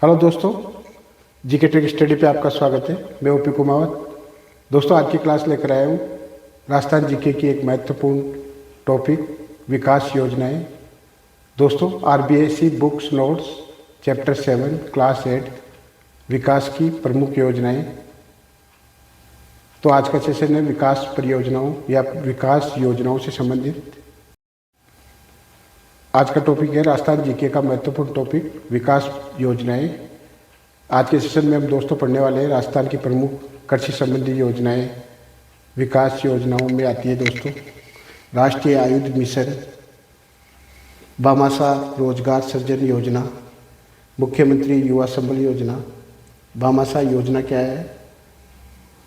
Hello दोस्तों, GK trick study पे आपका स्वागत है। मैं ओपी कुमावत। दोस्तों, आज की क्लास लेकर आया हूँ राजस्थान जीके की एक महत्वपूर्ण टॉपिक विकास योजनाएं। दोस्तों, आरबीआईसी बुक्स नोट्स चैप्टर 7 क्लास 8 विकास की प्रमुख योजनाएं। तो आज का सेशन है विकास परियोजनाओं या विकास योजनाओं से संबंधित। आज का टॉपिक है राजस्थान जीके का महत्वपूर्ण टॉपिक विकास योजनाएं। आज के सेशन में हम दोस्तों पढ़ने वाले हैं राजस्थान की प्रमुख कृषि संबंधी योजनाएं। विकास योजनाओं में आती है दोस्तों राष्ट्रीय आयुध मिशन, भामाशाह रोजगार सृजन योजना, मुख्यमंत्री युवा संबल योजना। भामाशाह योजना क्या है,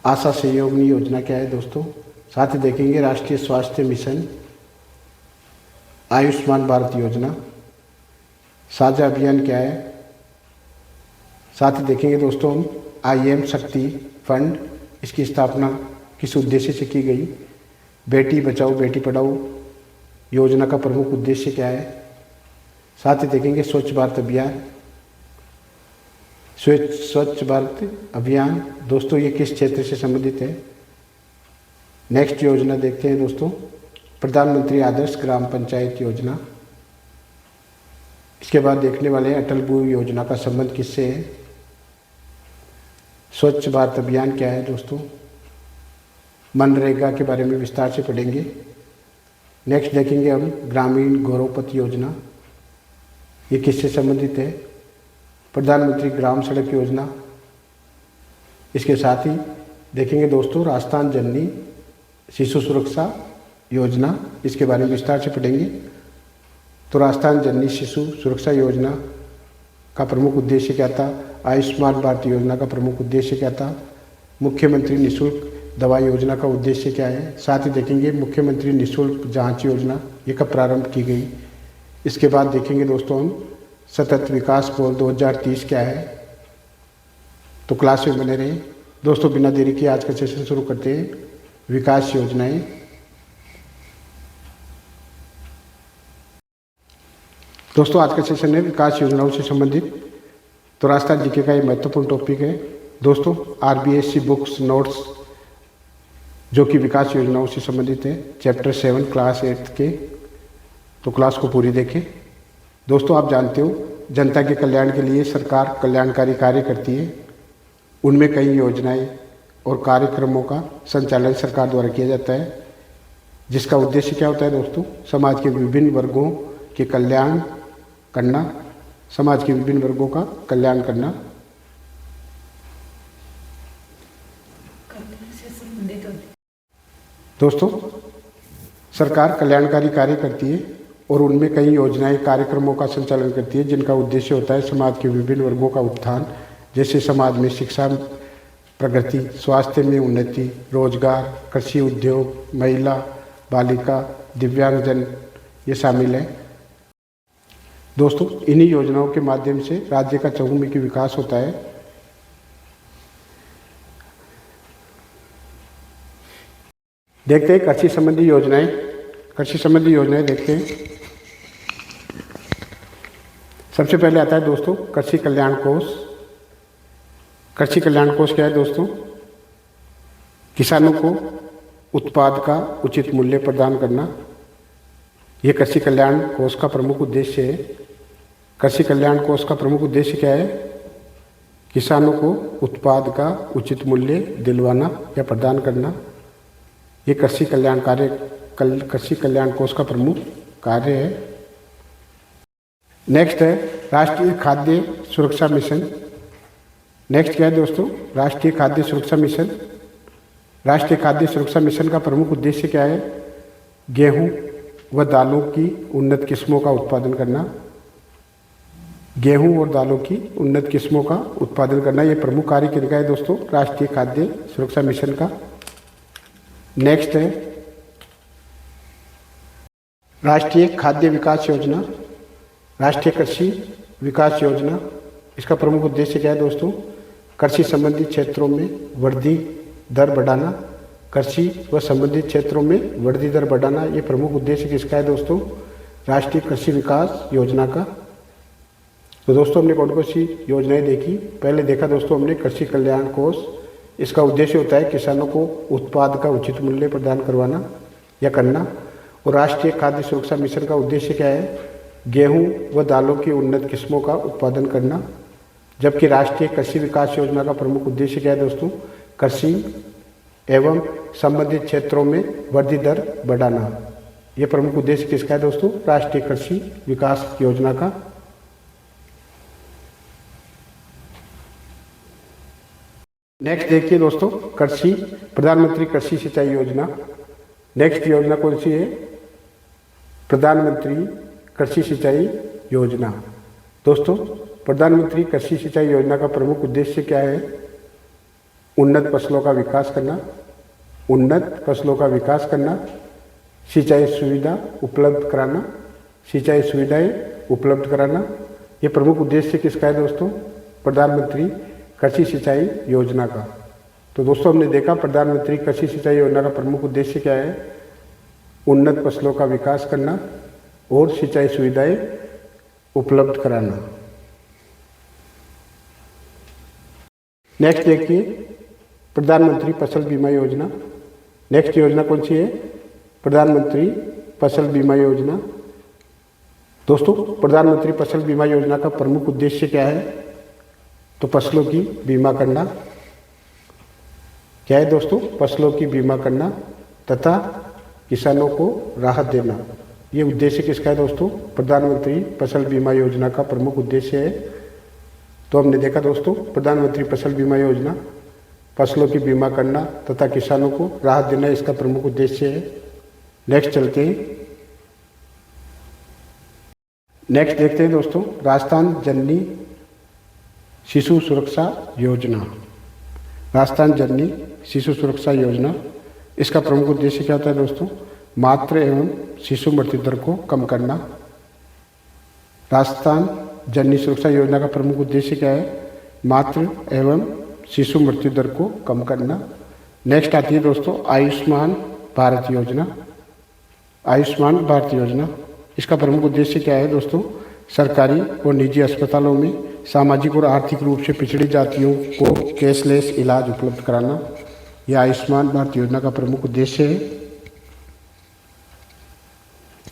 आशा सहयोगिनी योजना क्या है दोस्तों। साथ ही देखेंगे राष्ट्रीय स्वास्थ्य मिशन, आयुष्मान भारत योजना, साझा अभियान क्या है। साथ ही देखेंगे दोस्तों हम IM शक्ति फंड, इसकी स्थापना किस उद्देश्य से की गई। बेटी बचाओ बेटी पढ़ाओ योजना का प्रमुख उद्देश्य क्या है। साथ ही देखेंगे स्वच्छ भारत अभियान। स्वच्छ भारत अभियान दोस्तों ये किस क्षेत्र से संबंधित है। नेक्स्ट योजना देखते हैं दोस्तों, प्रधानमंत्री आदर्श ग्राम पंचायत योजना। इसके बाद देखने वाले हैं अटल भू योजना का संबंध किससे है। स्वच्छ भारत अभियान क्या है दोस्तों, मनरेगा के बारे में विस्तार से पढ़ेंगे। नेक्स्ट देखेंगे हम ग्रामीण गौरवपथ योजना, ये किससे संबंधित है। प्रधानमंत्री ग्राम सड़क योजना। इसके साथ ही देखेंगे दोस्तों राजस्थान जननी शिशु सुरक्षा योजना, इसके बारे में विस्तार से पढ़ेंगे। तो राजस्थान जननी शिशु सुरक्षा योजना का प्रमुख उद्देश्य क्या था। आयुष्मान भारत योजना का प्रमुख उद्देश्य क्या था। मुख्यमंत्री निःशुल्क दवा योजना का उद्देश्य क्या है। साथ ही देखेंगे मुख्यमंत्री निःशुल्क जांच योजना ये कब प्रारंभ की गई। इसके बाद देखेंगे दोस्तों हम सतत विकास गोल 2030 क्या है। तो क्लास में बने रहें दोस्तों। बिना देरी के आज का सेशन शुरू करते हैं विकास योजनाएं। दोस्तों, आज का सेशन है विकास योजनाओं से संबंधित। तो राजस्थान जीके का ये महत्वपूर्ण टॉपिक है दोस्तों। आरबीआईसी बुक्स नोट्स जो कि विकास योजनाओं से संबंधित है, चैप्टर 7 क्लास 8 के। तो क्लास को पूरी देखें दोस्तों। आप जानते हो जनता के कल्याण के लिए सरकार कल्याणकारी कार्य करती है। उनमें कई योजनाएं और कार्यक्रमों का संचालन सरकार द्वारा किया जाता है, जिसका उद्देश्य क्या होता है दोस्तों, समाज के विभिन्न वर्गों के कल्याण करना। समाज के विभिन्न वर्गों का कल्याण करना। दोस्तों, सरकार कल्याणकारी कार्य करती है और उनमें कई योजनाएं कार्यक्रमों का संचालन करती है, जिनका उद्देश्य होता है समाज के विभिन्न वर्गों का उत्थान। जैसे समाज में शिक्षा प्रगति, स्वास्थ्य में उन्नति, रोजगार, कृषि उद्योग, महिला, बालिका, दिव्यांगजन ये शामिल है दोस्तों। इन्हीं योजनाओं के माध्यम से राज्य का चहुमुखी विकास होता है। देखते हैं कृषि संबंधी योजनाएं। कृषि संबंधी योजनाएं देखते हैं। सबसे पहले आता है दोस्तों कृषि कल्याण कोष। कृषि कल्याण कोष क्या है दोस्तों, किसानों को उत्पाद का उचित मूल्य प्रदान करना। यह कृषि कल्याण कोष का प्रमुख उद्देश्य है। कृषि कल्याण कोष का प्रमुख उद्देश्य क्या है, किसानों को उत्पाद का उचित मूल्य दिलवाना या प्रदान करना। ये कृषि कल्याण कोष का प्रमुख कार्य है। नेक्स्ट है राष्ट्रीय खाद्य सुरक्षा मिशन। नेक्स्ट क्या है दोस्तों, राष्ट्रीय खाद्य सुरक्षा मिशन। राष्ट्रीय खाद्य सुरक्षा मिशन का प्रमुख उद्देश्य क्या है, गेहूं व दालों की उन्नत किस्मों का उत्पादन करना। गेहूं और दालों की उन्नत किस्मों का उत्पादन करना ये प्रमुख कार्य किनका है दोस्तों, राष्ट्रीय खाद्य सुरक्षा मिशन का। नेक्स्ट है राष्ट्रीय खाद्य विकास योजना, राष्ट्रीय कृषि विकास योजना। इसका प्रमुख उद्देश्य क्या है दोस्तों, कृषि संबंधित क्षेत्रों में वृद्धि दर बढ़ाना। कृषि व संबंधित क्षेत्रों में वृद्धि दर बढ़ाना ये प्रमुख उद्देश्य किसका है दोस्तों, राष्ट्रीय कृषि विकास योजना का। तो दोस्तों हमने कौन कौन सी योजनाएं देखी। पहले देखा दोस्तों हमने कृषि कल्याण कोष। इसका उद्देश्य होता है किसानों को उत्पाद का उचित मूल्य प्रदान करवाना या करना। और राष्ट्रीय खाद्य सुरक्षा मिशन का उद्देश्य क्या है, गेहूं व दालों की उन्नत किस्मों का उत्पादन करना। जबकि राष्ट्रीय कृषि विकास योजना का प्रमुख उद्देश्य क्या है दोस्तों, कृषि एवं संबंधित क्षेत्रों में वृद्धि दर बढ़ाना। यह प्रमुख उद्देश्य किसका है दोस्तों, राष्ट्रीय कृषि विकास योजना का। नेक्स्ट देखिए दोस्तों, कृषि प्रधानमंत्री कृषि सिंचाई योजना। नेक्स्ट योजना कौन सी है, प्रधानमंत्री कृषि सिंचाई योजना। दोस्तों प्रधानमंत्री कृषि सिंचाई योजना का प्रमुख उद्देश्य क्या है, उन्नत फसलों का विकास करना, उन्नत फसलों का विकास करना, सिंचाई सुविधा उपलब्ध कराना, सिंचाई सुविधाएं उपलब्ध कराना। ये प्रमुख उद्देश्य किसका है दोस्तों, प्रधानमंत्री कृषि सिंचाई योजना का। तो दोस्तों हमने देखा प्रधानमंत्री कृषि सिंचाई योजना का प्रमुख उद्देश्य क्या है, उन्नत फसलों का विकास करना और सिंचाई सुविधाएं उपलब्ध कराना। नेक्स्ट देखिए प्रधानमंत्री फसल बीमा योजना। नेक्स्ट योजना कौन सी है, प्रधानमंत्री फसल बीमा योजना। दोस्तों प्रधानमंत्री फसल बीमा योजना का प्रमुख उद्देश्य क्या है, तो फसलों की बीमा करना। क्या है दोस्तों, फसलों की बीमा करना तथा किसानों को राहत देना। ये उद्देश्य किसका है दोस्तों, प्रधानमंत्री फसल बीमा योजना का प्रमुख उद्देश्य है। तो हमने देखा दोस्तों प्रधानमंत्री फसल बीमा योजना फसलों की बीमा करना तथा किसानों को राहत देना इसका प्रमुख उद्देश्य है। नेक्स्ट चलते हैं, नेक्स्ट देखते हैं दोस्तों राजस्थान जननी शिशु सुरक्षा योजना। राजस्थान जननी शिशु सुरक्षा योजना, इसका प्रमुख उद्देश्य क्या होता है दोस्तों, मातृ एवं शिशु मृत्यु दर को कम करना। राजस्थान जननी सुरक्षा योजना का प्रमुख उद्देश्य क्या है, मातृ एवं शिशु मृत्यु दर को कम करना। नेक्स्ट आती है दोस्तों आयुष्मान भारत योजना। आयुष्मान भारत योजना, इसका प्रमुख उद्देश्य क्या है दोस्तों, सरकारी और निजी अस्पतालों में सामाजिक और आर्थिक रूप से पिछड़ी जातियों को कैशलेस इलाज उपलब्ध कराना। यह आयुष्मान भारत योजना का प्रमुख उद्देश्य है।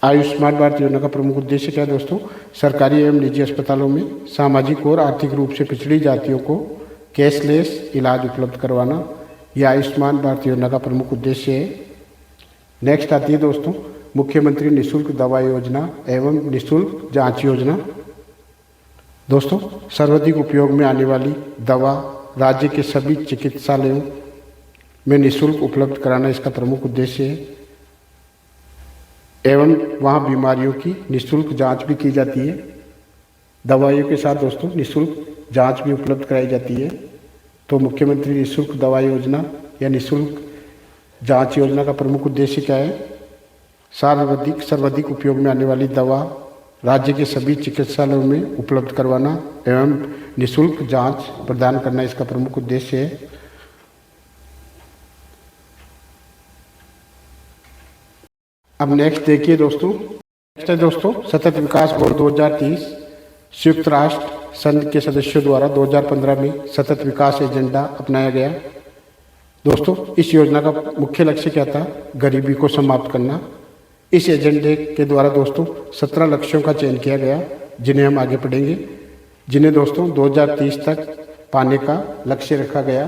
आयुष्मान भारत योजना का प्रमुख उद्देश्य क्या है दोस्तों, सरकारी एवं निजी अस्पतालों में सामाजिक और आर्थिक रूप से पिछड़ी जातियों को कैशलेस इलाज उपलब्ध करवाना। यह आयुष्मान भारत योजना का प्रमुख उद्देश्य है। नेक्स्ट आती है दोस्तों मुख्यमंत्री निःशुल्क दवा योजना एवं निःशुल्क जांच योजना। दोस्तों सर्वाधिक उपयोग में आने वाली दवा राज्य के सभी चिकित्सालयों में निःशुल्क उपलब्ध कराना इसका प्रमुख उद्देश्य है एवं वहाँ बीमारियों की निःशुल्क जांच भी की जाती है। दवाइयों के साथ दोस्तों निःशुल्क जांच भी उपलब्ध कराई जाती है। तो मुख्यमंत्री निःशुल्क दवा योजना या निःशुल्क जांच योजना का प्रमुख उद्देश्य क्या है, सर्वाधिक उपयोग में आने वाली दवा राज्य के सभी चिकित्सालयों में उपलब्ध करवाना एवं निःशुल्क जांच प्रदान करना इसका प्रमुख उद्देश्य है। अब नेक्स्ट देखिए दोस्तों, नेक्स्ट है दोस्तों सतत विकास गोल 2030। संयुक्त राष्ट्र संघ के सदस्यों द्वारा 2015 में सतत विकास एजेंडा अपनाया गया। दोस्तों इस योजना का मुख्य लक्ष्य क्या था, गरीबी को समाप्त करना। इस एजेंडे के द्वारा दोस्तों 17 लक्ष्यों का चयन किया गया जिन्हें हम आगे पढ़ेंगे, जिन्हें दोस्तों 2030 तक पाने का लक्ष्य रखा गया।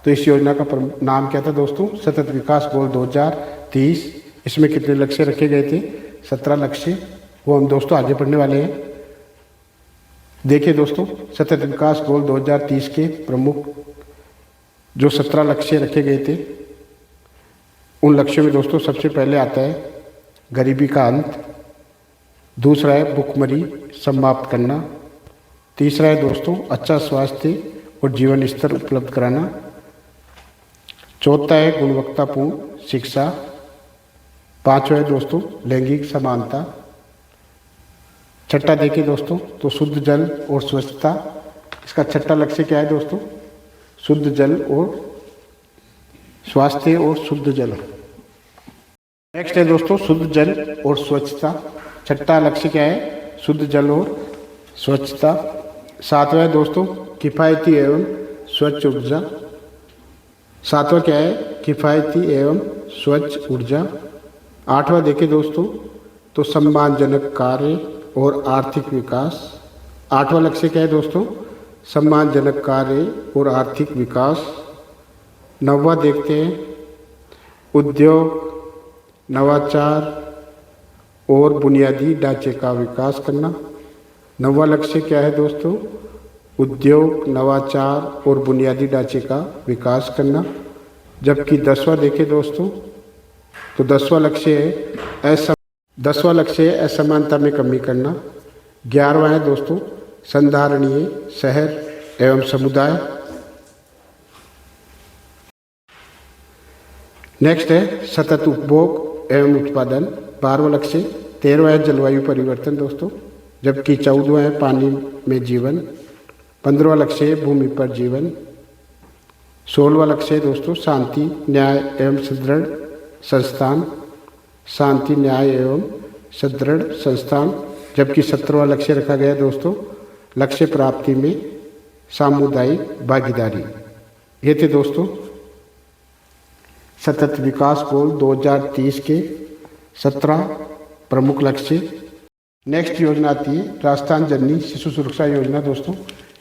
तो इस योजना का नाम क्या था दोस्तों, सतत विकास गोल 2030। इसमें कितने लक्ष्य रखे गए थे, 17 लक्ष्य, वो हम दोस्तों आगे पढ़ने वाले हैं। देखिए दोस्तों सतत विकास गोल 2030 के प्रमुख जो 17 लक्ष्य रखे गए थे, उन लक्ष्यों में दोस्तों सबसे पहले आता है गरीबी का अंत, दूसरा है भुखमरी समाप्त करना, तीसरा है दोस्तों अच्छा स्वास्थ्य और जीवन स्तर उपलब्ध कराना, चौथा है गुणवत्तापूर्ण शिक्षा, पांचवा है दोस्तों लैंगिक समानता, छठा देखिए दोस्तों तो शुद्ध जल और स्वच्छता। इसका छठा लक्ष्य क्या है दोस्तों, शुद्ध जल और स्वास्थ्य और शुद्ध जल। नेक्स्ट है दोस्तों शुद्ध जल और स्वच्छता। छठा लक्ष्य क्या है, शुद्ध जल और स्वच्छता। सातवां है दोस्तों किफ़ायती एवं स्वच्छ ऊर्जा। सातवां क्या है? किफ़ायती एवं स्वच्छ ऊर्जा। आठवां देखें दोस्तों तो सम्मानजनक कार्य और आर्थिक विकास। आठवां लक्ष्य क्या है दोस्तों? सम्मानजनक कार्य और आर्थिक विकास। नौवां देखते हैं उद्योग, नवाचार और बुनियादी ढांचे का विकास करना। नौवां लक्ष्य क्या है दोस्तों? उद्योग, नवाचार और बुनियादी ढांचे का विकास करना। जबकि 10वां देखें दोस्तों तो 10वां लक्ष्य है असमानता में कमी करना। 11वां है दोस्तों संधारणीय शहर एवं समुदाय। नेक्स्ट है सतत उपभोग एवं उत्पादन, 12वां लक्ष्य। 13वां है जलवायु परिवर्तन दोस्तों, जबकि 14वां है पानी में जीवन। 15वां लक्ष्य है भूमि पर जीवन। 16वां लक्ष्य है दोस्तों शांति, न्याय एवं सुदृढ़ संस्थान। शांति, न्याय एवं सुदृढ़ संस्थान। जबकि 17वां लक्ष्य रखा गया दोस्तों लक्ष्य प्राप्ति में सामुदायिक भागीदारी। ये थे दोस्तों सतत विकास गोल 2030 के 17 प्रमुख लक्ष्य। नेक्स्ट योजना आती है राजस्थान जननी शिशु सुरक्षा योजना दोस्तों।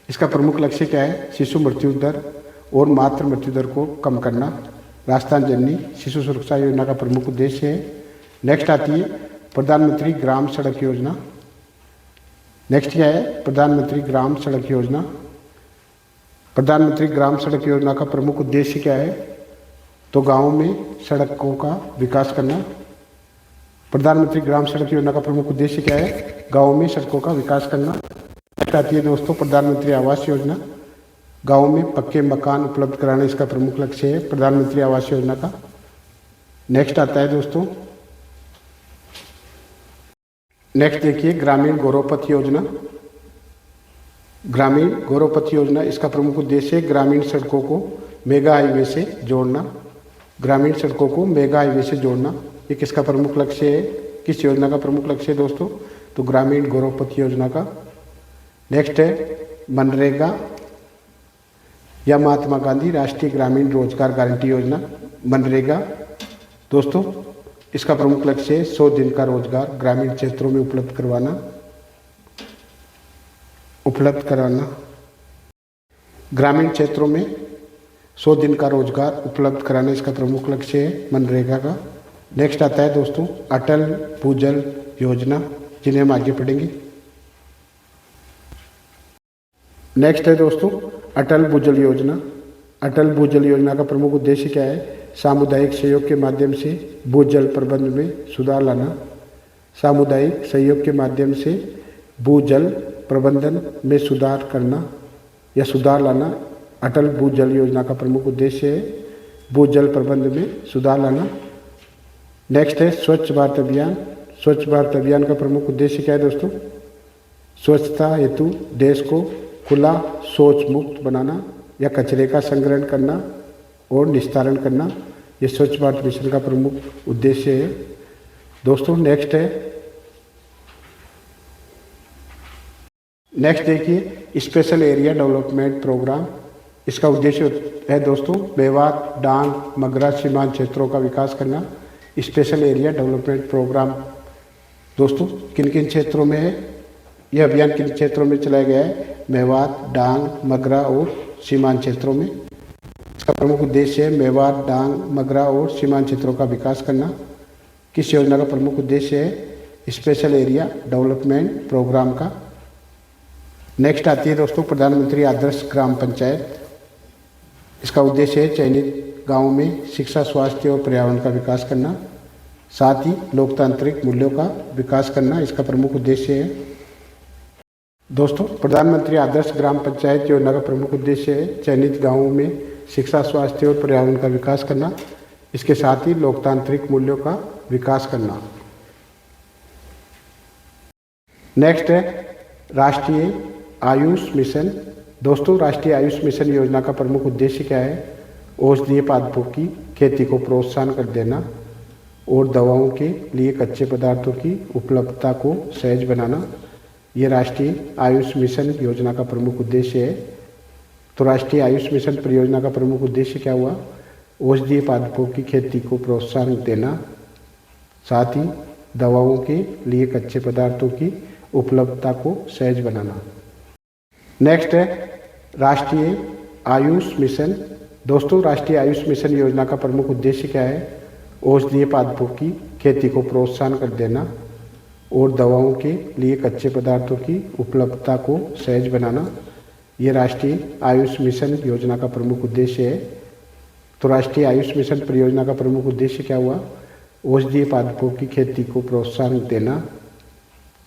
इसका प्रमुख लक्ष्य क्या है? शिशु मृत्यु दर और मातृ मृत्यु दर को कम करना। राजस्थान जननी शिशु सुरक्षा योजना का प्रमुख उद्देश्य है। नेक्स्ट आती है प्रधानमंत्री ग्राम सड़क योजना। नेक्स्ट क्या है? प्रधानमंत्री ग्राम सड़क योजना। प्रधानमंत्री ग्राम सड़क योजना का प्रमुख उद्देश्य क्या है? तो गाँव में सड़कों का विकास करना। प्रधानमंत्री ग्राम सड़क योजना का प्रमुख उद्देश्य क्या है? गाँव में सड़कों का विकास करना। नेक्स्ट आती है दोस्तों प्रधानमंत्री आवास योजना। गाँव में पक्के मकान उपलब्ध कराना इसका प्रमुख लक्ष्य है प्रधानमंत्री आवास योजना का। नेक्स्ट आता है दोस्तों नेक्स्ट देखिए ग्रामीण गौरवपथ योजना। ग्रामीण गौरवपथ योजना इसका प्रमुख उद्देश्य है ग्रामीण सड़कों को मेगा हाईवे से जोड़ना। ग्रामीण सड़कों को मेगा हाईवे से जोड़ना ये किसका प्रमुख लक्ष्य है? किस योजना का प्रमुख लक्ष्य है दोस्तों? तो ग्रामीण गौरवपथ योजना का। नेक्स्ट है मनरेगा या महात्मा गांधी राष्ट्रीय ग्रामीण रोजगार गारंटी योजना। मनरेगा दोस्तों इसका प्रमुख लक्ष्य है 100 दिन का रोजगार ग्रामीण क्षेत्रों में उपलब्ध कराना। ग्रामीण क्षेत्रों में 100 दिन का रोजगार उपलब्ध कराना इसका प्रमुख लक्ष्य है मनरेगा का। नेक्स्ट आता है दोस्तों अटल भूजल योजना, जिन्हें हम आगे पढ़ेंगे। नेक्स्ट है दोस्तों अटल भूजल योजना। अटल भूजल योजना का प्रमुख उद्देश्य क्या है? सामुदायिक सहयोग के माध्यम से भूजल प्रबंधन में सुधार लाना। सामुदायिक सहयोग के माध्यम से भूजल प्रबंधन में सुधार करना या सुधार लाना अटल भूजल योजना का प्रमुख उद्देश्य है भूजल प्रबंधन में सुधार लाना। नेक्स्ट है स्वच्छ भारत अभियान। स्वच्छ भारत अभियान का प्रमुख उद्देश्य क्या है दोस्तों? स्वच्छता हेतु देश को खुला शौच मुक्त बनाना या कचरे का संग्रहण करना और निस्तारण करना, ये स्वच्छ भारत मिशन का प्रमुख उद्देश्य है दोस्तों। नेक्स्ट देखिए स्पेशल एरिया डेवलपमेंट प्रोग्राम। इसका उद्देश्य है दोस्तों मेवात, डांग, मगरा सीमांत क्षेत्रों का विकास करना। स्पेशल एरिया डेवलपमेंट प्रोग्राम दोस्तों किन किन क्षेत्रों में है? यह अभियान किन क्षेत्रों में चलाया गया है? मेवात, डांग, मगरा और सीमांत क्षेत्रों में। इसका प्रमुख उद्देश्य है मेवात, डांग, मगरा और सीमांत क्षेत्रों का विकास करना। किस योजना का प्रमुख उद्देश्य है? स्पेशल एरिया डेवलपमेंट प्रोग्राम का। नेक्स्ट आती है दोस्तों प्रधानमंत्री आदर्श ग्राम पंचायत। इसका उद्देश्य है चयनित गाँव में शिक्षा, स्वास्थ्य और पर्यावरण का विकास करना, साथ ही लोकतांत्रिक मूल्यों का विकास करना इसका प्रमुख उद्देश्य है दोस्तों। प्रधानमंत्री आदर्श ग्राम पंचायत योजना का प्रमुख उद्देश्य है चयनित गाँवों में शिक्षा, स्वास्थ्य और पर्यावरण का विकास करना, इसके साथ ही लोकतांत्रिक मूल्यों का विकास करना। नेक्स्ट है राष्ट्रीय आयुष मिशन। दोस्तों राष्ट्रीय आयुष मिशन योजना का प्रमुख उद्देश्य क्या है? औषधीय पादपों की खेती को प्रोत्साहन कर देना और दवाओं के लिए कच्चे पदार्थों की उपलब्धता को सहज बनाना। ये राष्ट्रीय आयुष मिशन योजना का प्रमुख उद्देश्य है। तो राष्ट्रीय आयुष मिशन परियोजना का प्रमुख उद्देश्य क्या हुआ? औषधीय पादपों की खेती को प्रोत्साहन देना, साथ ही दवाओं के लिए कच्चे पदार्थों की उपलब्धता को सहज बनाना। नेक्स्ट है राष्ट्रीय आयुष मिशन। दोस्तों, राष्ट्रीय आयुष मिशन योजना का प्रमुख उद्देश्य क्या है? औषधीय पादपों की खेती को प्रोत्साहन कर देना और दवाओं के लिए कच्चे पदार्थों की उपलब्धता को सहज बनाना। ये राष्ट्रीय आयुष मिशन योजना का प्रमुख उद्देश्य है। तो राष्ट्रीय आयुष मिशन परियोजना का प्रमुख उद्देश्य क्या हुआ? औषधीय पादपों की खेती को प्रोत्साहन देना,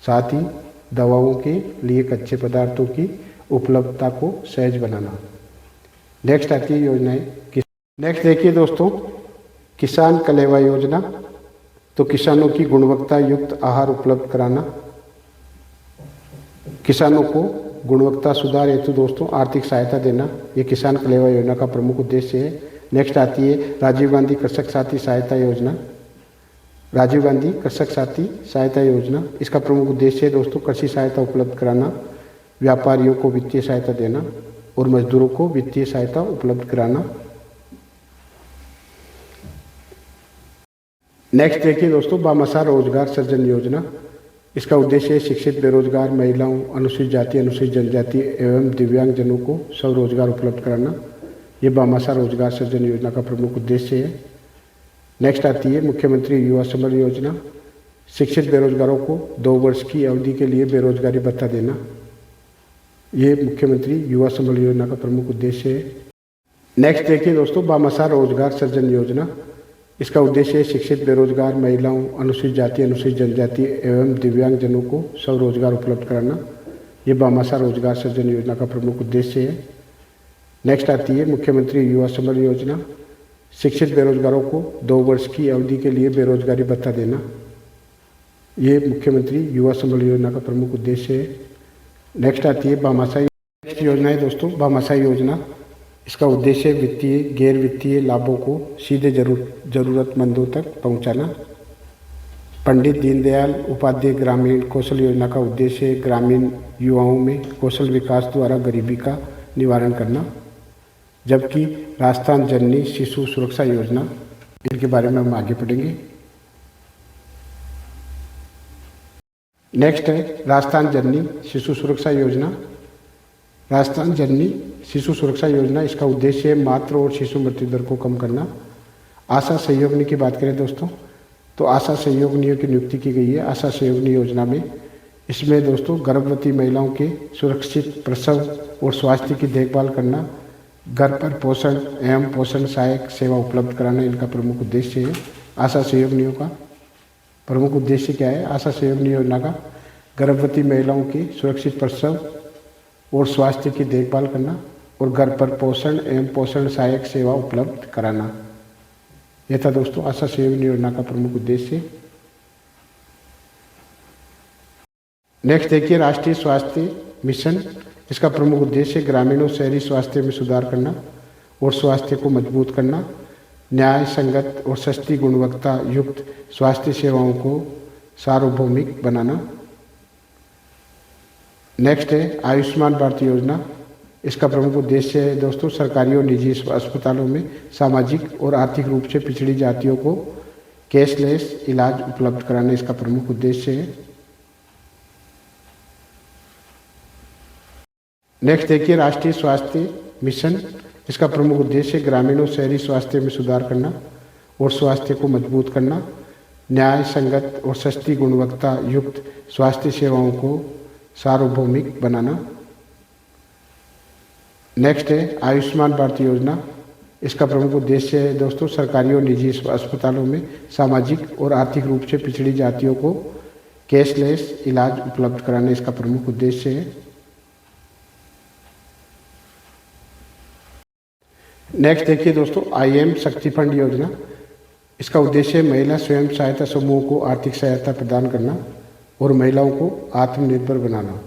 साथ ही दवाओं के लिए कच्चे पदार्थों की उपलब्धता को सहज बनाना। नेक्स्ट आती है योजनाएं। नेक्स्ट देखिए दोस्तों, किसान कलेवा योजना। तो किसानों की गुणवत्ता युक्त आहार उपलब्ध कराना, किसानों को गुणवत्ता सुधार हेतु दोस्तों आर्थिक सहायता देना, ये किसान कलेवा योजना का प्रमुख उद्देश्य है। नेक्स्ट आती है राजीव गांधी कृषक साथी सहायता योजना। राजीव गांधी कृषक साथी सहायता योजना, इसका प्रमुख उद्देश्य है दोस्तों कृषि सहायता उपलब्ध कराना, व्यापारियों को वित्तीय सहायता देना और मजदूरों को वित्तीय सहायता उपलब्ध कराना। नेक्स्ट देखिए दोस्तों, भामाशाह रोजगार सृजन योजना। इसका उद्देश्य है शिक्षित बेरोजगार महिलाओं, अनुसूचित जाति, अनुसूचित जनजाति एवं दिव्यांगजनों को स्वरोजगार उपलब्ध कराना। ये भामाशाह रोजगार सृजन योजना का प्रमुख उद्देश्य है। नेक्स्ट आती है मुख्यमंत्री युवा संबल योजना। शिक्षित बेरोजगारों को 2 वर्ष की अवधि के लिए बेरोजगारी भत्ता देना, ये मुख्यमंत्री युवा संबल योजना का प्रमुख उद्देश्य है। नेक्स्ट देखिए दोस्तों, भामाशाह रोजगार सृजन योजना। इसका उद्देश्य है शिक्षित बेरोजगार महिलाओं, अनुसूचित जाति, अनुसूचित जनजाति एवं दिव्यांगजनों को स्वरोजगार उपलब्ध कराना, ये भामाशाह रोजगार सृजन योजना का प्रमुख उद्देश्य है। नेक्स्ट आती है मुख्यमंत्री युवा संबल योजना। शिक्षित बेरोजगारों को 2 वर्ष की अवधि के लिए बेरोजगारी भत्ता देना, ये मुख्यमंत्री युवा संबल योजना का प्रमुख उद्देश्य है। नेक्स्ट आती है भामाशाह योजना है दोस्तों, भामाशाह योजना। इसका उद्देश्य वित्तीय गैर वित्तीय लाभों को सीधे जरूरतमंदों तक पहुंचाना। पंडित दीनदयाल उपाध्याय ग्रामीण कौशल योजना का उद्देश्य है ग्रामीण युवाओं में कौशल विकास द्वारा गरीबी का निवारण करना। जबकि राजस्थान जननी शिशु सुरक्षा योजना, इनके बारे में हम आगे पढ़ेंगे। नेक्स्ट है राजस्थान जननी शिशु सुरक्षा योजना। राजस्थान जननी शिशु सुरक्षा योजना, इसका उद्देश्य है मातृ और शिशु मृत्यु दर को कम करना। आशा सहयोगिनी की बात करें दोस्तों, तो आशा सहयोगिनियों की नियुक्ति की गई है आशा सहयोगिनी योजना में। इसमें दोस्तों गर्भवती महिलाओं के सुरक्षित प्रसव और स्वास्थ्य की देखभाल करना, घर पर पोषण एवं पोषण सहायक सेवा उपलब्ध कराना, इनका प्रमुख उद्देश्य है। आशा सहयोगिनियों का प्रमुख उद्देश्य क्या है? आशा सहयोगिनी योजना का गर्भवती महिलाओं के सुरक्षित प्रसव और स्वास्थ्य की देखभाल करना और घर पर पोषण एवं पोषण सहायक सेवा उपलब्ध कराना। यह था दोस्तों आशा सहयोगिनी योजना का प्रमुख उद्देश्य। नेक्स्ट देखिए राष्ट्रीय स्वास्थ्य मिशन। इसका प्रमुख उद्देश्य ग्रामीण और शहरी स्वास्थ्य में सुधार करना और स्वास्थ्य को मजबूत करना, न्याय संगत और सस्ती गुणवत्ता युक्त स्वास्थ्य सेवाओं को सार्वभौमिक बनाना। नेक्स्ट है आयुष्मान भारत योजना। इसका प्रमुख उद्देश्य है दोस्तों सरकारी और निजी अस्पतालों में सामाजिक और आर्थिक रूप से पिछड़ी जातियों को कैशलेस इलाज उपलब्ध कराना, इसका प्रमुख उद्देश्य है। नेक्स्ट देखिए राष्ट्रीय स्वास्थ्य मिशन। इसका प्रमुख उद्देश्य ग्रामीण और शहरी स्वास्थ्य में सुधार करना और स्वास्थ्य को मजबूत करना, न्याय संगत और सस्ती गुणवत्ता युक्त स्वास्थ्य सेवाओं को सार्वभौमिक बनाना। नेक्स्ट है आयुष्मान भारत योजना। इसका प्रमुख उद्देश्य है दोस्तों सरकारी और निजी अस्पतालों में सामाजिक और आर्थिक रूप से पिछड़ी जातियों को कैशलेस इलाज उपलब्ध कराना, इसका प्रमुख उद्देश्य है। नेक्स्ट देखिए दोस्तों IM शक्ति फंड योजना। इसका उद्देश्य महिला स्वयं सहायता समूहों को आर्थिक सहायता प्रदान करना और महिलाओं को आत्मनिर्भर बनाना।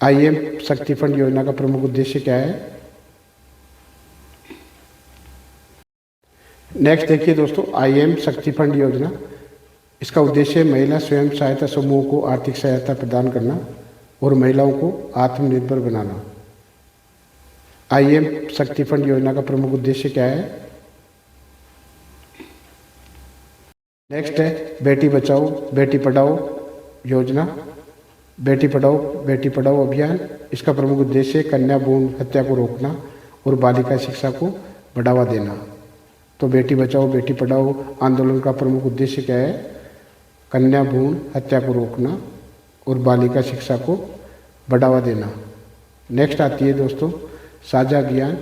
IM शक्ति फंड योजना का प्रमुख उद्देश्य क्या है? नेक्स्ट देखिए दोस्तों IM शक्ति फंड योजना। इसका उद्देश्य महिला स्वयं सहायता समूह को आर्थिक सहायता प्रदान करना और महिलाओं को आत्मनिर्भर बनाना। IM शक्ति फंड योजना का प्रमुख उद्देश्य क्या है? नेक्स्ट है बेटी बचाओ बेटी पढ़ाओ योजना, बेटी पढ़ाओ अभियान। इसका प्रमुख उद्देश्य कन्या भ्रूण हत्या को रोकना और बालिका शिक्षा को बढ़ावा देना। तो बेटी बचाओ बेटी पढ़ाओ आंदोलन का प्रमुख उद्देश्य क्या है? कन्या भ्रूण हत्या को रोकना और बालिका शिक्षा को बढ़ावा देना। नेक्स्ट आती है दोस्तों साझा अभियान।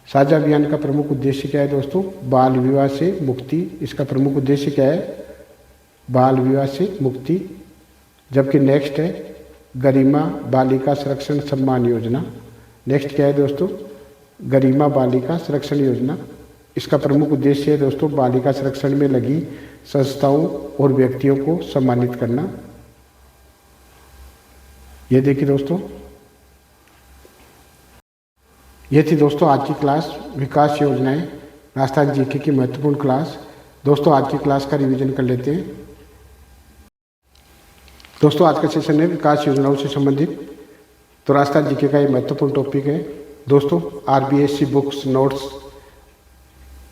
साझा अभियान का प्रमुख उद्देश्य क्या है दोस्तों? बाल विवाह से मुक्ति। इसका प्रमुख उद्देश्य क्या है? बाल विवाह से मुक्ति। जबकि नेक्स्ट है गरिमा बालिका संरक्षण सम्मान योजना। नेक्स्ट क्या है दोस्तों? गरिमा बालिका संरक्षण योजना। इसका प्रमुख उद्देश्य है दोस्तों बालिका संरक्षण में लगी संस्थाओं और व्यक्तियों को सम्मानित करना। ये देखिए दोस्तों, ये थी दोस्तों आज की क्लास विकास योजनाएं राजस्थान जीके की महत्वपूर्ण क्लास। दोस्तों आज की क्लास का रिवीजन कर लेते हैं। दोस्तों आज का सेशन है विकास योजनाओं से संबंधित। तो राजस्थान जीके का ये महत्वपूर्ण टॉपिक है दोस्तों। RBSC बुक्स नोट्स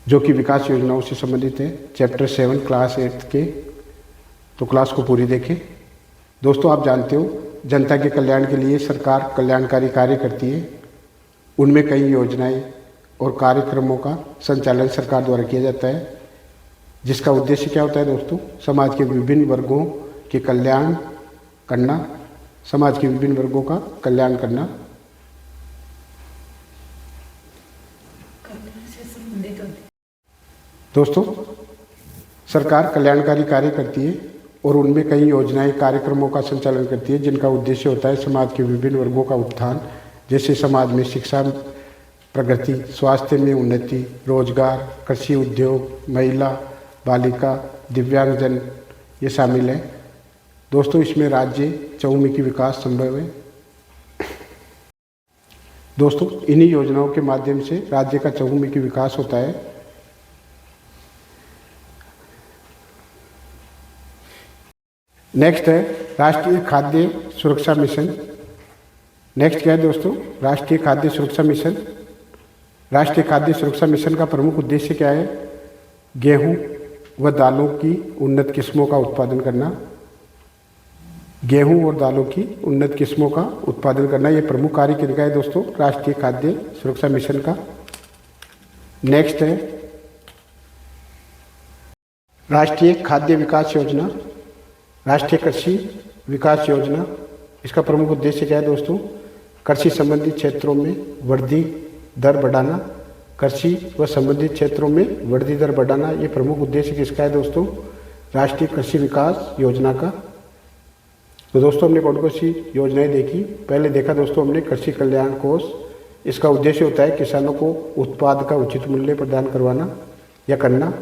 जो कि विकास योजनाओं से संबंधित है, चैप्टर 7 क्लास 8 के। तो क्लास को पूरी देखें। दोस्तों आप जानते हो जनता के कल्याण के लिए सरकार कल्याणकारी कार्य करती है। उनमें कई योजनाएं और कार्यक्रमों का संचालन सरकार द्वारा किया जाता है, जिसका उद्देश्य क्या होता है दोस्तों? समाज के विभिन्न वर्गों के कल्याण करना, समाज के विभिन्न वर्गों का कल्याण करना। दोस्तों सरकार कल्याणकारी कार्य करती है और उनमें कई योजनाएं कार्यक्रमों का संचालन करती है, जिनका उद्देश्य होता है समाज के विभिन्न वर्गों का उत्थान, जैसे समाज में शिक्षा प्रगति, स्वास्थ्य में उन्नति, रोजगार, कृषि उद्योग, महिला, बालिका, दिव्यांगजन ये शामिल है। दोस्तों इसमें राज्य चहुमुखी विकास संभव है। दोस्तों इन्हीं योजनाओं के माध्यम से राज्य का चहुमुखी विकास होता है। नेक्स्ट है राष्ट्रीय खाद्य सुरक्षा मिशन। नेक्स्ट क्या है दोस्तों? राष्ट्रीय खाद्य सुरक्षा मिशन। राष्ट्रीय खाद्य सुरक्षा मिशन का प्रमुख उद्देश्य क्या है? गेहूं व दालों की उन्नत किस्मों का उत्पादन करना। गेहूं और दालों की उन्नत किस्मों का उत्पादन करना, ये प्रमुख कार्य किनका है दोस्तों? राष्ट्रीय खाद्य सुरक्षा मिशन का। नेक्स्ट है राष्ट्रीय खाद्य विकास योजना, राष्ट्रीय कृषि विकास योजना। इसका प्रमुख उद्देश्य क्या है दोस्तों? कृषि संबंधित क्षेत्रों में वृद्धि दर बढ़ाना। कृषि व संबंधित क्षेत्रों में वृद्धि दर बढ़ाना, ये प्रमुख उद्देश्य किसका है दोस्तों? राष्ट्रीय कृषि विकास योजना का। तो दोस्तों हमने कौन कौन सी योजनाएं देखी? पहले देखा दोस्तों हमने कृषि कल्याण कोष। इसका उद्देश्य होता है किसानों को उत्पाद का उचित मूल्य प्रदान करवाना या करना।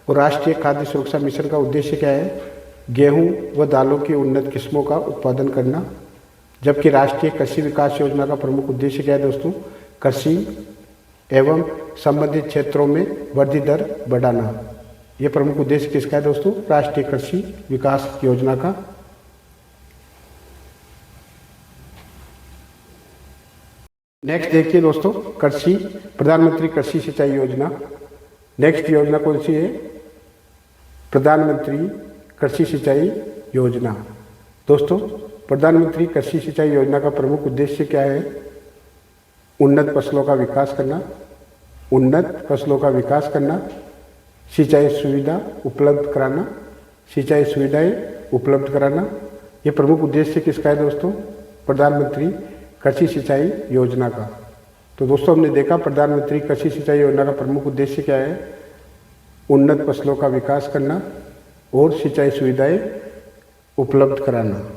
और राष्ट्रीय खाद्य सुरक्षा मिशन का उद्देश्य क्या है? गेहूं व दालों की उन्नत किस्मों का उत्पादन करना। जबकि राष्ट्रीय कृषि विकास योजना का प्रमुख उद्देश्य क्या है दोस्तों? कृषि एवं संबंधित क्षेत्रों में वृद्धि दर बढ़ाना। ये प्रमुख उद्देश्य किसका है दोस्तों? राष्ट्रीय कृषि विकास योजना का। नेक्स्ट देखिए दोस्तों कृषि प्रधानमंत्री कृषि सिंचाई योजना। नेक्स्ट योजना कौन सी है? प्रधानमंत्री कृषि सिंचाई योजना। दोस्तों प्रधानमंत्री कृषि सिंचाई योजना का प्रमुख उद्देश्य क्या है? उन्नत फसलों का विकास करना। उन्नत फसलों का विकास करना, सिंचाई सुविधा उपलब्ध कराना, सिंचाई सुविधाएं उपलब्ध कराना। ये प्रमुख उद्देश्य किसका है दोस्तों? प्रधानमंत्री कृषि सिंचाई योजना का। तो दोस्तों हमने देखा प्रधानमंत्री कृषि सिंचाई योजना का प्रमुख उद्देश्य क्या है? उन्नत फसलों का विकास करना और सिंचाई सुविधाएं उपलब्ध कराना।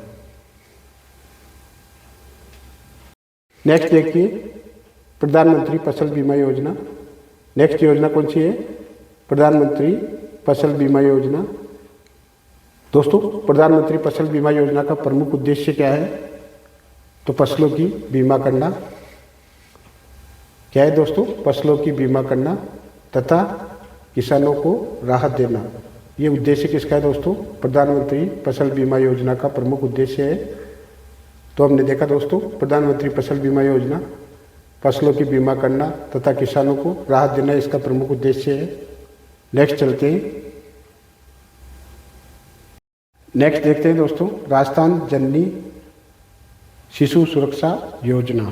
नेक्स्ट देखिए प्रधानमंत्री फसल बीमा योजना। नेक्स्ट योजना कौन सी है? प्रधानमंत्री फसल बीमा योजना। दोस्तों प्रधानमंत्री फसल बीमा योजना का प्रमुख उद्देश्य क्या है? तो फसलों की बीमा करना। क्या है दोस्तों? फसलों की बीमा करना तथा किसानों को राहत देना। ये उद्देश्य किसका है दोस्तों? प्रधानमंत्री फसल बीमा योजना का प्रमुख उद्देश्य है। तो हमने देखा दोस्तों, प्रधानमंत्री फसल बीमा योजना फसलों की बीमा करना तथा किसानों को राहत देना इसका प्रमुख उद्देश्य है। नेक्स्ट चलते हैं। नेक्स्ट देखते हैं दोस्तों, राजस्थान जननी शिशु सुरक्षा योजना।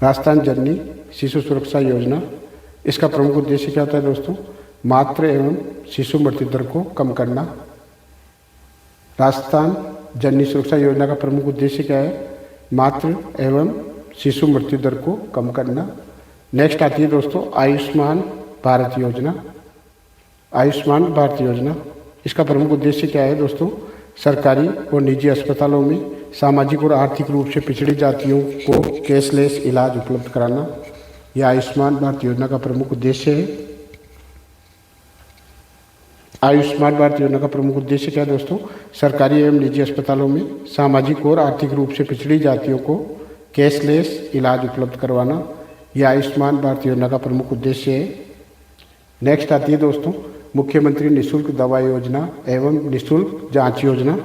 राजस्थान जननी शिशु सुरक्षा योजना, इसका प्रमुख उद्देश्य क्या होता है दोस्तों? मातृ एवं शिशु मृत्यु दर को कम करना। राजस्थान जननी सुरक्षा योजना का प्रमुख उद्देश्य क्या है? मातृ एवं शिशु मृत्यु दर को कम करना। नेक्स्ट आती है दोस्तों आयुष्मान भारत योजना। आयुष्मान भारत योजना, इसका प्रमुख उद्देश्य क्या है दोस्तों? सरकारी और निजी अस्पतालों में सामाजिक और आर्थिक रूप से पिछड़ी जातियों को कैशलेस इलाज उपलब्ध कराना। यह आयुष्मान भारत योजना का प्रमुख उद्देश्य है। आयुष्मान भारत योजना का प्रमुख उद्देश्य क्या है दोस्तों? सरकारी एवं निजी अस्पतालों में सामाजिक और आर्थिक रूप से पिछड़ी जातियों को कैशलेस इलाज उपलब्ध करवाना। यह आयुष्मान भारत योजना का प्रमुख उद्देश्य है। नेक्स्ट आती है दोस्तों मुख्यमंत्री निःशुल्क दवा योजना एवं निःशुल्क जांच योजना।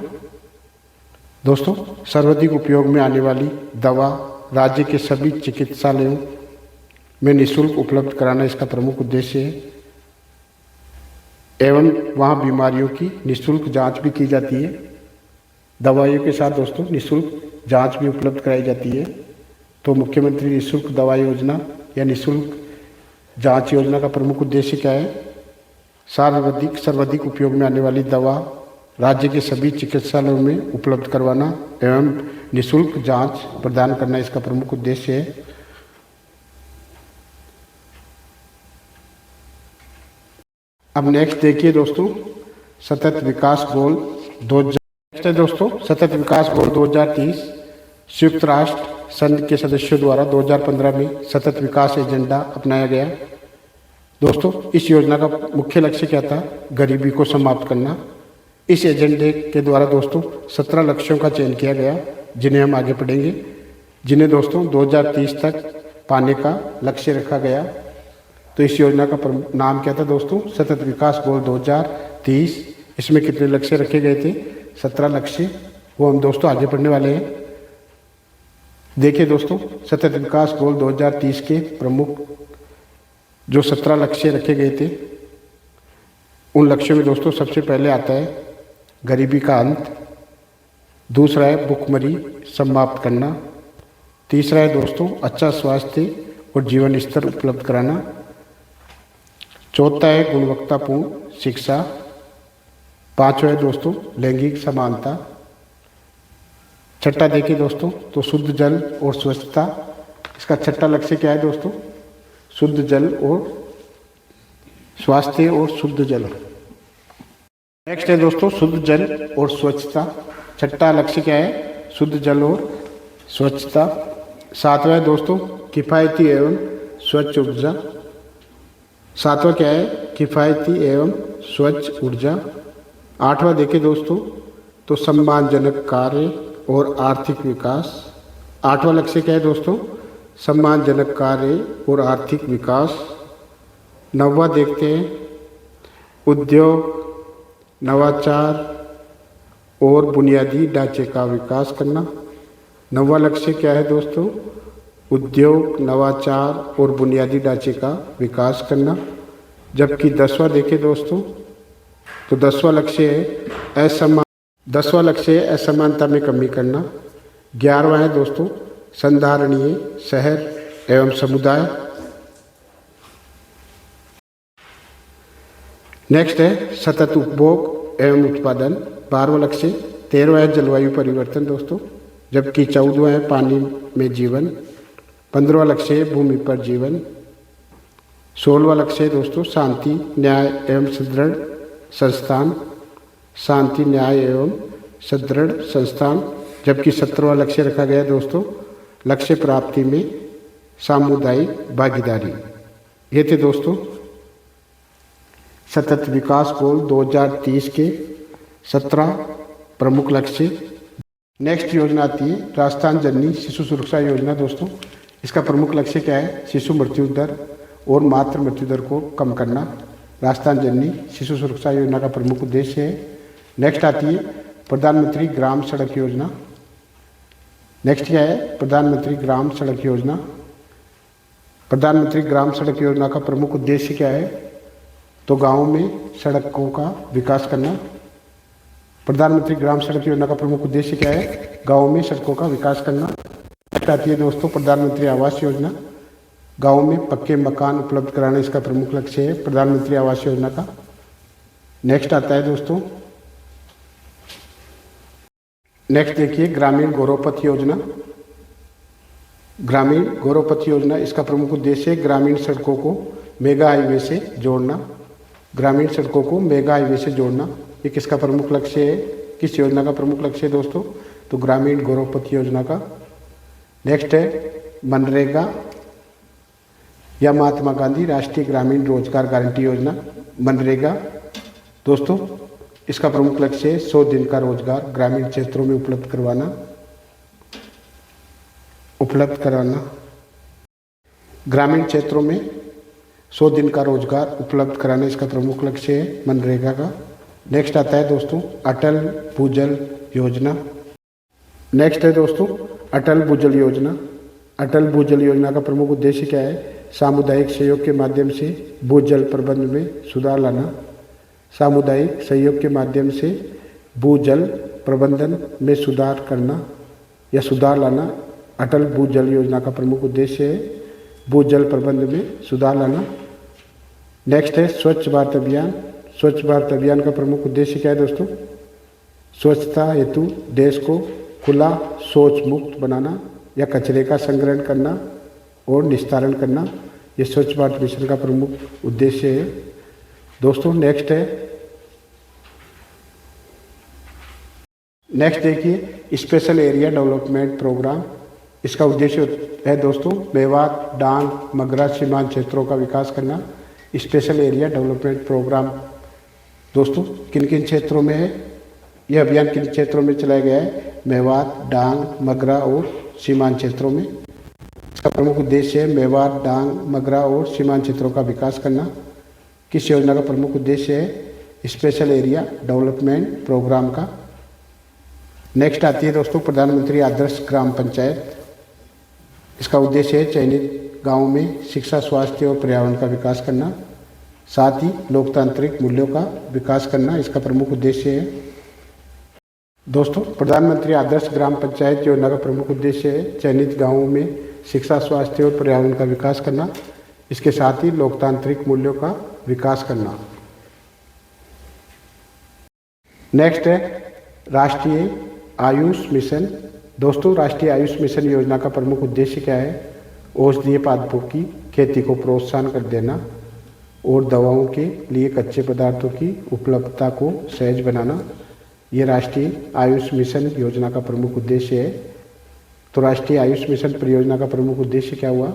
दोस्तों, सर्वाधिक उपयोग में आने वाली दवा राज्य के सभी चिकित्सालयों में निःशुल्क उपलब्ध कराना इसका प्रमुख उद्देश्य है एवं वहाँ बीमारियों की निःशुल्क जांच भी की जाती है। दवाइयों के साथ दोस्तों निःशुल्क जांच भी उपलब्ध कराई जाती है। तो मुख्यमंत्री निःशुल्क दवा योजना या निःशुल्क जांच योजना का प्रमुख उद्देश्य क्या है? सर्वाधिक उपयोग में आने वाली दवा राज्य के सभी चिकित्सालयों में उपलब्ध करवाना एवं निःशुल्क जांच प्रदान करना इसका प्रमुख उद्देश्य है। अब नेक्स्ट देखिए दोस्तों, सतत विकास गोल 2000 है दोस्तों, सतत विकास गोल 2030 संयुक्त राष्ट्र संघ के सदस्यों द्वारा 2015 में सतत विकास एजेंडा अपनाया गया। दोस्तों, इस योजना का मुख्य लक्ष्य क्या था? गरीबी को समाप्त करना। इस एजेंडे के द्वारा दोस्तों 17 लक्ष्यों का चयन किया गया, जिन्हें हम आगे पढ़ेंगे, जिन्हें दोस्तों 2030 तक पाने का लक्ष्य रखा गया। तो इस योजना का नाम क्या था दोस्तों? सतत विकास गोल 2030। इसमें कितने लक्ष्य रखे गए थे? 17 लक्ष्य। वो हम दोस्तों आगे पढ़ने वाले हैं। देखिए दोस्तों, सतत विकास गोल 2030 के प्रमुख जो 17 लक्ष्य रखे गए थे, उन लक्ष्यों में दोस्तों सबसे पहले आता है गरीबी का अंत। दूसरा है भुखमरी समाप्त करना। तीसरा है दोस्तों अच्छा स्वास्थ्य और जीवन स्तर उपलब्ध कराना। चौथा है गुणवत्तापूर्ण शिक्षा। पांचवा है दोस्तों लैंगिक समानता। छठा देखिए दोस्तों तो शुद्ध जल और स्वच्छता। इसका छठा लक्ष्य क्या है दोस्तों? शुद्ध जल और स्वास्थ्य और शुद्ध जल। नेक्स्ट है दोस्तों शुद्ध जल और स्वच्छता। छठा लक्ष्य क्या है? शुद्ध जल और स्वच्छता। सातवां है दोस्तों किफ़ायती एवं स्वच्छ ऊर्जा। सातवां क्या है? किफ़ायती एवं स्वच्छ ऊर्जा। आठवां देखें दोस्तों तो सम्मानजनक कार्य और आर्थिक विकास। आठवां लक्ष्य क्या है दोस्तों? सम्मानजनक कार्य और आर्थिक विकास। नौवां देखते हैं उद्योग, नवाचार और बुनियादी ढांचे का विकास करना। नौवां लक्ष्य क्या है दोस्तों? उद्योग, नवाचार और बुनियादी ढांचे का विकास करना। जबकि 10वां देखें दोस्तों तो 10वां लक्ष्य है असमानता में कमी करना। 11वां है दोस्तों संधारणीय शहर एवं समुदाय। नेक्स्ट है सतत उपभोग एवं उत्पादन। 12वां लक्ष्य। 13वां है जलवायु परिवर्तन दोस्तों। जबकि 14वां है पानी में जीवन। 15वां लक्ष्य है भूमि पर जीवन। 16वां लक्ष्य है दोस्तों शांति, न्याय एवं सुदृढ़ संस्थान। शांति, न्याय एवं सुदृढ़ संस्थान। जबकि 17वां लक्ष्य रखा गया दोस्तों लक्ष्य प्राप्ति में सामुदायिक भागीदारी। ये थे दोस्तों सतत विकास गोल 2030 के 17 प्रमुख लक्ष्य। नेक्स्ट योजना आती है राजस्थान जननी शिशु सुरक्षा योजना दोस्तों। इसका प्रमुख लक्ष्य क्या है? शिशु मृत्यु दर और मातृ मृत्यु दर को कम करना। राजस्थान जननी शिशु सुरक्षा योजना का प्रमुख उद्देश्य है। नेक्स्ट आती है प्रधानमंत्री ग्राम सड़क योजना। नेक्स्ट क्या है? प्रधानमंत्री ग्राम सड़क योजना। प्रधानमंत्री ग्राम सड़क योजना का प्रमुख उद्देश्य क्या है? तो गाँव में सड़कों का विकास करना। प्रधानमंत्री ग्राम सड़क योजना का प्रमुख उद्देश्य क्या है? गाँव में सड़कों का विकास करना। नेक्स्ट आती है दोस्तों प्रधानमंत्री आवास योजना। गाँव में पक्के मकान उपलब्ध कराना इसका प्रमुख लक्ष्य है प्रधानमंत्री आवास योजना का। नेक्स्ट आता है दोस्तों, नेक्स्ट देखिए ग्रामीण गौरवपथ योजना। ग्रामीण गौरवपथ योजना इसका प्रमुख उद्देश्य है ग्रामीण सड़कों को मेगा हाईवे से जोड़ना। ग्रामीण सड़कों को मेगा हाईवे से जोड़ना ये किसका प्रमुख लक्ष्य है? किस योजना का प्रमुख लक्ष्य है दोस्तों? तो ग्रामीण गौरवपथ योजना का। नेक्स्ट है मनरेगा या महात्मा गांधी राष्ट्रीय ग्रामीण रोजगार गारंटी योजना। मनरेगा दोस्तों इसका प्रमुख लक्ष्य है 100 दिन का रोजगार ग्रामीण क्षेत्रों में उपलब्ध कराना। ग्रामीण क्षेत्रों में 100 दिन का रोजगार उपलब्ध कराना इसका प्रमुख लक्ष्य है मनरेगा का। नेक्स्ट आता है दोस्तों अटल भूजल योजना। नेक्स्ट है दोस्तों अटल भूजल योजना। अटल भूजल योजना का प्रमुख उद्देश्य क्या है? सामुदायिक सहयोग के माध्यम से भूजल प्रबंधन में सुधार लाना। सामुदायिक सहयोग के माध्यम से भूजल प्रबंधन में सुधार करना या सुधार लाना अटल भूजल योजना का प्रमुख उद्देश्य है भूजल प्रबंधन में सुधार लाना। नेक्स्ट है स्वच्छ भारत अभियान। स्वच्छ भारत अभियान का प्रमुख उद्देश्य क्या है दोस्तों? स्वच्छता हेतु देश को खुला शौच मुक्त बनाना या कचरे का संग्रहण करना और निस्तारण करना ये स्वच्छ भारत मिशन का प्रमुख उद्देश्य है दोस्तों। नेक्स्ट देखिए स्पेशल एरिया डेवलपमेंट प्रोग्राम। इसका उद्देश्य है दोस्तों मेवात, डांग, मगरा सीमांत क्षेत्रों का विकास करना। स्पेशल एरिया डेवलपमेंट प्रोग्राम दोस्तों किन किन क्षेत्रों में है? यह अभियान किन क्षेत्रों में चलाया गया है? मेवात, डांग, मगरा और सीमांत क्षेत्रों में। इसका प्रमुख उद्देश्य है मेवात, डांग, मगरा और सीमांत क्षेत्रों का विकास करना। किस योजना का प्रमुख उद्देश्य है? स्पेशल एरिया डेवलपमेंट प्रोग्राम का। नेक्स्ट आती है दोस्तों प्रधानमंत्री आदर्श ग्राम पंचायत। इसका उद्देश्य है चयनित गाँव में शिक्षा, स्वास्थ्य और पर्यावरण का विकास करना, साथ ही लोकतांत्रिक मूल्यों का विकास करना इसका प्रमुख उद्देश्य है दोस्तों। प्रधानमंत्री आदर्श ग्राम पंचायत योजना का प्रमुख उद्देश्य है चयनित गाँवों में शिक्षा, स्वास्थ्य और पर्यावरण का विकास करना, इसके साथ ही लोकतांत्रिक मूल्यों का विकास करना। नेक्स्ट है राष्ट्रीय आयुष मिशन। दोस्तों राष्ट्रीय आयुष मिशन योजना का प्रमुख उद्देश्य क्या है? औषधीय पादपों की खेती को प्रोत्साहन कर देना और दवाओं के लिए कच्चे पदार्थों की उपलब्धता को सहज बनाना ये राष्ट्रीय आयुष मिशन योजना का प्रमुख उद्देश्य है। तो राष्ट्रीय आयुष मिशन परियोजना का प्रमुख उद्देश्य क्या हुआ?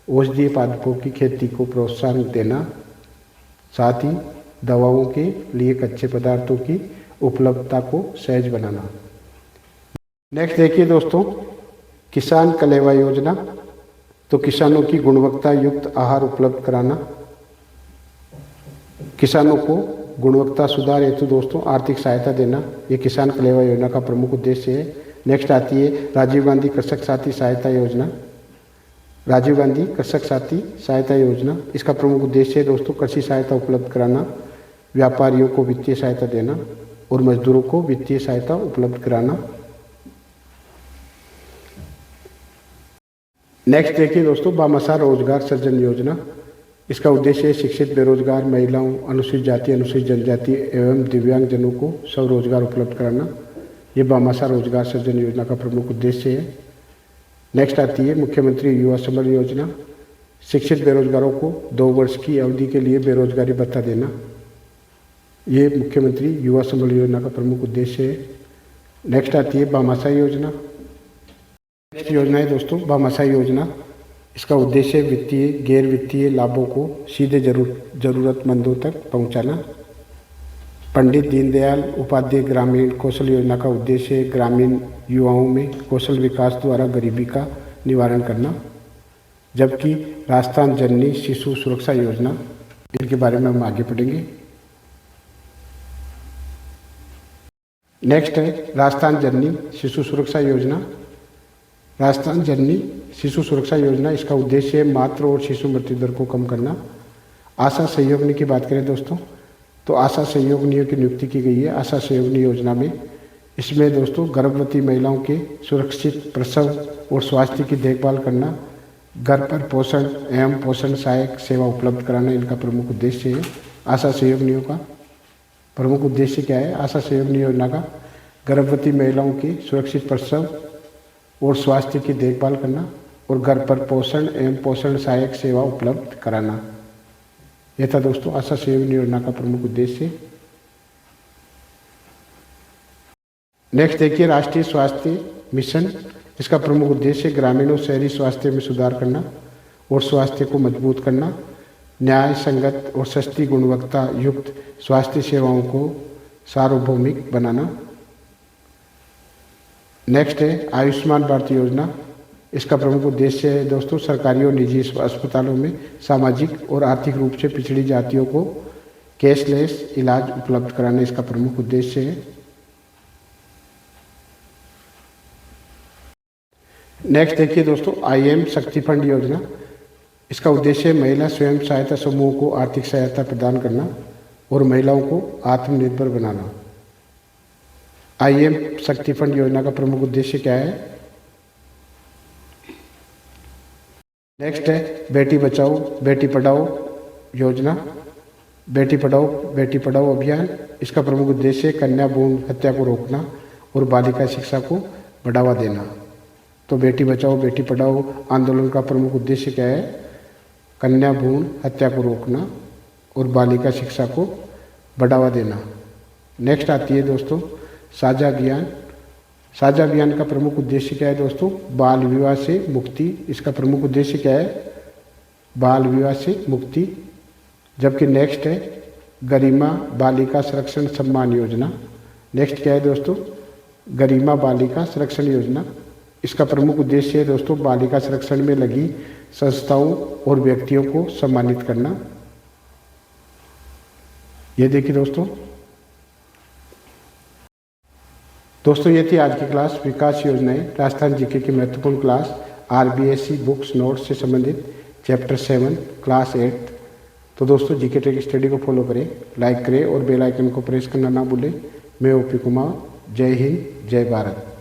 औषधीय पादपों की खेती को प्रोत्साहन देना, साथ ही दवाओं के लिए कच्चे पदार्थों की उपलब्धता को सहज बनाना। नेक्स्ट देखिए दोस्तों किसान कलेवा योजना। तो किसानों की गुणवत्ता युक्त आहार उपलब्ध कराना। किसानों को गुणवत्ता सुधार हेतु दोस्तों आर्थिक सहायता देना ये किसान कलेवा योजना का प्रमुख उद्देश्य है। नेक्स्ट आती है राजीव गांधी कृषक साथी सहायता योजना। राजीव गांधी कृषक साथी सहायता योजना इसका प्रमुख उद्देश्य है दोस्तों कृषि सहायता उपलब्ध कराना, व्यापारियों को वित्तीय सहायता देना और मजदूरों को वित्तीय सहायता उपलब्ध कराना। नेक्स्ट देखिए दोस्तों भामाशाह रोजगार सृजन योजना। इसका उद्देश्य है शिक्षित बेरोजगार महिलाओं, अनुसूचित जाति, अनुसूचित जनजाति एवं दिव्यांगजनों को स्वरोजगार उपलब्ध कराना ये भामाशाह रोजगार सृजन योजना का प्रमुख उद्देश्य है। नेक्स्ट आती है मुख्यमंत्री युवा संबल योजना। शिक्षित बेरोजगारों को 2 वर्ष की अवधि के लिए बेरोजगारी भत्ता देना ये मुख्यमंत्री युवा संबल योजना का प्रमुख उद्देश्य है। नेक्स्ट आती है भामाशाह योजना। नेक्स्ट योजना है दोस्तों भामाशाह योजना। इसका उद्देश्य वित्तीय गैर वित्तीय लाभों को सीधे जरूरतमंदों तक पहुंचाना। पंडित दीनदयाल उपाध्याय ग्रामीण कौशल योजना का उद्देश्य ग्रामीण युवाओं में कौशल विकास द्वारा गरीबी का निवारण करना। जबकि राजस्थान जननी शिशु सुरक्षा योजना इनके बारे में हम आगे पढ़ेंगे। नेक्स्ट है राजस्थान जननी शिशु सुरक्षा योजना। राजस्थान जननी शिशु सुरक्षा योजना, इसका उद्देश्य है मातृ और शिशु मृत्यु दर को कम करना। आशा सहयोगिनी की बात करें दोस्तों, तो आशा सहयोगिनियों की नियुक्ति की गई है आशा सहयोगिनी योजना में। इसमें दोस्तों गर्भवती महिलाओं के सुरक्षित प्रसव और स्वास्थ्य की देखभाल करना, घर पर पोषण एवं पोषण सहायक सेवा उपलब्ध कराना इनका प्रमुख उद्देश्य है। आशा सहयोगिनियों का प्रमुख उद्देश्य क्या है? आशा सहयोगिनी योजना का गर्भवती महिलाओं की सुरक्षित प्रसव और स्वास्थ्य की देखभाल करना और घर पर पोषण एवं पोषण सहायक सेवा उपलब्ध कराना। यह था दोस्तों आशा सहयोगिनी योजना का प्रमुख उद्देश्य। नेक्स्ट देखिए राष्ट्रीय स्वास्थ्य मिशन। इसका प्रमुख उद्देश्य ग्रामीण और शहरी स्वास्थ्य में सुधार करना और स्वास्थ्य को मजबूत करना, न्याय संगत और सस्ती गुणवत्ता युक्त स्वास्थ्य सेवाओं को सार्वभौमिक बनाना। नेक्स्ट है आयुष्मान भारत योजना। इसका प्रमुख उद्देश्य है दोस्तों सरकारी और निजी अस्पतालों में सामाजिक और आर्थिक रूप से पिछड़ी जातियों को कैशलेस इलाज उपलब्ध कराना इसका प्रमुख उद्देश्य है। नेक्स्ट देखिए दोस्तों IM शक्ति फंड योजना। इसका उद्देश्य महिला स्वयं सहायता समूह को आर्थिक सहायता प्रदान करना और महिलाओं को आत्मनिर्भर बनाना। IM शक्ति फंड योजना का प्रमुख उद्देश्य क्या है? नेक्स्ट है बेटी बचाओ बेटी पढ़ाओ योजना। बेटी पढ़ाओ अभियान। इसका प्रमुख उद्देश्य कन्या भ्रूण हत्या को रोकना और बालिका शिक्षा को बढ़ावा देना। तो बेटी बचाओ बेटी पढ़ाओ आंदोलन का प्रमुख उद्देश्य क्या है? कन्या भ्रूण हत्या को रोकना और बालिका शिक्षा को बढ़ावा देना। नेक्स्ट आती है दोस्तों साझा अभियान। साझा अभियान का प्रमुख उद्देश्य क्या है दोस्तों? बाल विवाह से मुक्ति। इसका प्रमुख उद्देश्य क्या है? बाल विवाह से मुक्ति। जबकि नेक्स्ट है गरिमा बालिका संरक्षण सम्मान योजना। नेक्स्ट क्या है दोस्तों? गरिमा बालिका संरक्षण योजना। इसका प्रमुख उद्देश्य है दोस्तों बालिका संरक्षण में लगी संस्थाओं और व्यक्तियों को सम्मानित करना। ये देखिए दोस्तों ये थी आज की क्लास विकास योजनाएं राजस्थान जीके की महत्वपूर्ण क्लास RBSE बुक्स नोट्स से संबंधित चैप्टर 7 क्लास 8। तो दोस्तों जीके ट्रिक स्टडी को फॉलो करें, लाइक करें और बेल आइकन को प्रेस करना ना भूलें। मैं OP कुमार। जय हिंद जय भारत।